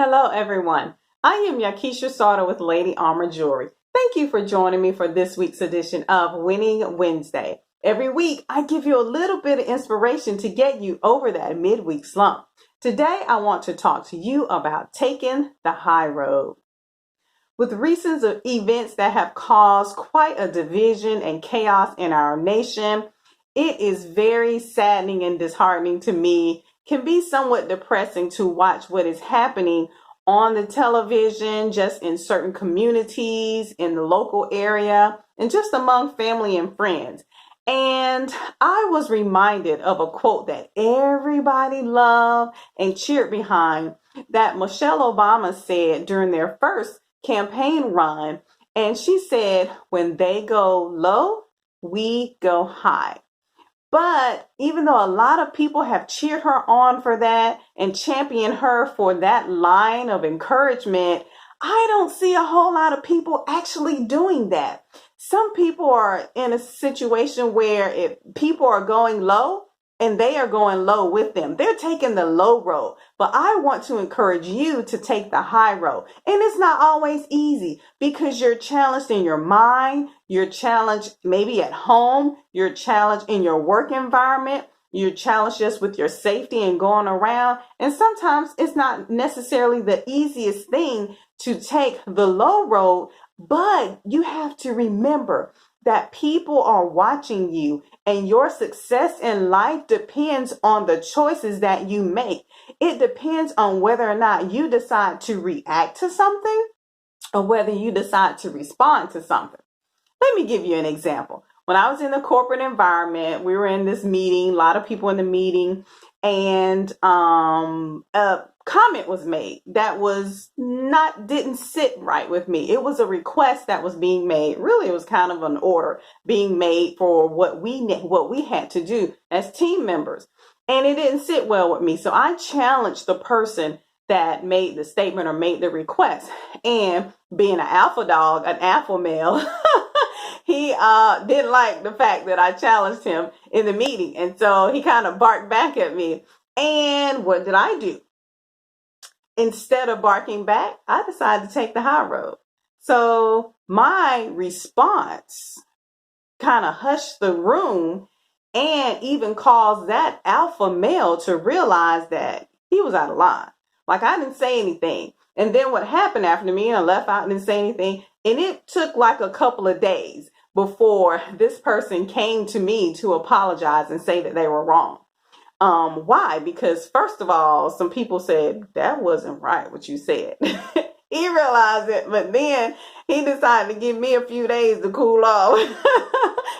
Hello, everyone. I am YaKeecha Sartor with Lady Armor Jewelry. Thank you for joining me for this week's edition of Winning Wednesday. Every week, I give you a little bit of inspiration to get you over that midweek slump. Today, I want to talk to you about taking the high road. With recent events that have caused quite a division and chaos in our nation, it is very saddening and disheartening to me, can be somewhat depressing to watch what is happening on the television, just in certain communities, in the local area, and just among family and friends. And I was reminded of a quote that everybody loved and cheered behind that Michelle Obama said during their first campaign run. And she said, when they go low, we go high. But even though a lot of people have cheered her on for that and championed her for that line of encouragement, I don't see a whole lot of people actually doing that. Some people are in a situation where if people are going low and they are going low with them, they're taking the low road. But I want to encourage you to take the high road. And it's not always easy because you're challenged in your mind. You're challenged maybe at home. You're challenged in your work environment. You're challenged just with your safety and going around. And sometimes it's not necessarily the easiest thing to take the low road, but you have to remember that people are watching you and your success in life depends on the choices that you make. It depends on whether or not you decide to react to something or whether you decide to respond to something. Let me give you an example. When I was in the corporate environment, we were in this meeting, a lot of people in the meeting, and a comment was made that didn't sit right with me. It was a request that was being made. Really, it was kind of an order being made for what we had to do as team members. And it didn't sit well with me. So I challenged the person that made the statement or made the request. And being an alpha dog, an alpha male, he didn't like the fact that I challenged him in the meeting. And so he kind of barked back at me. And what did I do? Instead of barking back, I decided to take the high road. So my response kind of hushed the room and even caused that alpha male to realize that he was out of line. Like I didn't say anything. And then what happened after me, I left out and didn't say anything. And it took like a couple of days before this person came to me to apologize and say that they were wrong. Why? Because first of all, some people said that wasn't right what you said. He realized it, but then he decided to give me a few days to cool off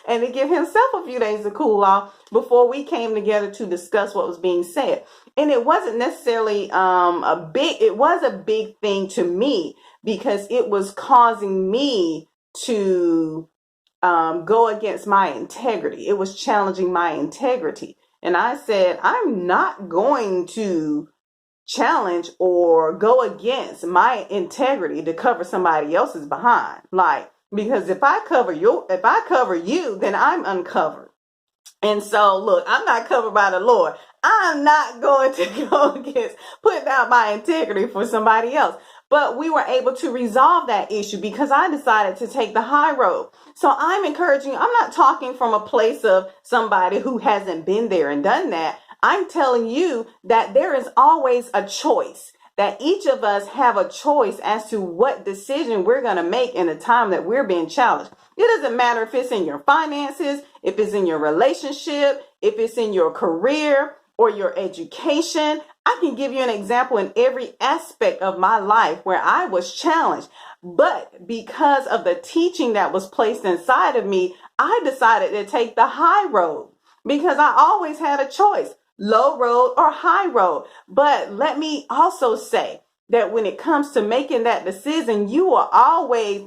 and to give himself a few days to cool off before we came together to discuss what was being said. And it wasn't necessarily it was a big thing to me because it was causing me to go against my integrity. It was challenging my integrity. And I said, I'm not going to challenge or go against my integrity to cover somebody else's behind. Like, because if I cover you, then I'm uncovered. And so, look, I'm not covered by the Lord. I'm not going to go against putting out my integrity for somebody else. But we were able to resolve that issue because I decided to take the high road. So I'm encouraging you. I'm not talking from a place of somebody who hasn't been there and done that. I'm telling you that there is always a choice, that each of us have a choice as to what decision we're going to make in the time that we're being challenged. It doesn't matter if it's in your finances, if it's in your relationship, if it's in your career or your education. I can give you an example in every aspect of my life where I was challenged. But because of the teaching that was placed inside of me, I decided to take the high road because I always had a choice, low road or high road. But let me also say that when it comes to making that decision, you will always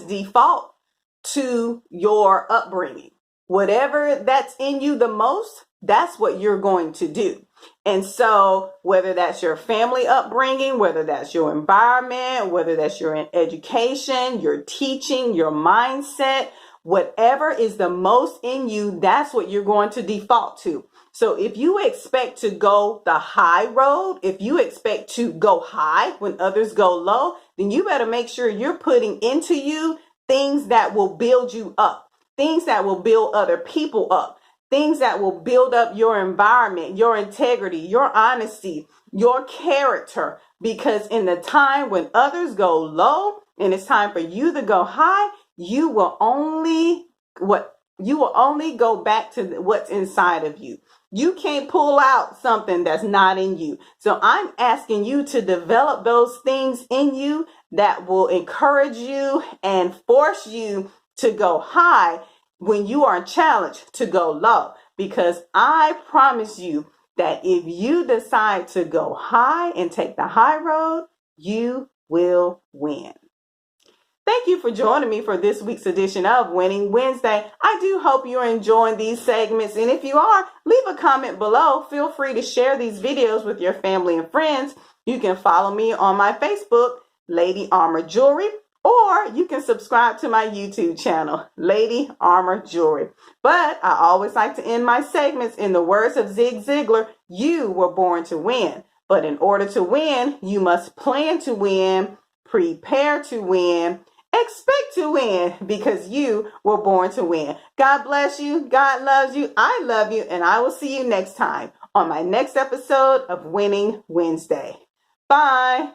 default to your upbringing. Whatever that's in you the most, that's what you're going to do. And so whether that's your family upbringing, whether that's your environment, whether that's your education, your teaching, your mindset, whatever is the most in you, that's what you're going to default to. So if you expect to go the high road, if you expect to go high when others go low, then you better make sure you're putting into you things that will build you up, things that will build other people up, things that will build up your environment, your integrity, your honesty, your character. Because in the time when others go low and it's time for you to go high, you will only go back to what's inside of you. You can't pull out something that's not in you. So I'm asking you to develop those things in you that will encourage you and force you to go high when you are challenged to go low. Because I promise you that if you decide to go high and take the high road, you will win. Thank you for joining me for this week's edition of Winning Wednesday. I do hope you're enjoying these segments. And if you are, leave a comment below. Feel free to share these videos with your family and friends. You can follow me on my Facebook, Lady Armor Jewelry, or you can subscribe to my YouTube channel, Lady Armor Jewelry. But I always like to end my segments in the words of Zig Ziglar, you were born to win. But in order to win, you must plan to win, prepare to win, expect to win, because you were born to win. God bless you. God loves you. I love you. And I will see you next time on my next episode of Winning Wednesday. Bye.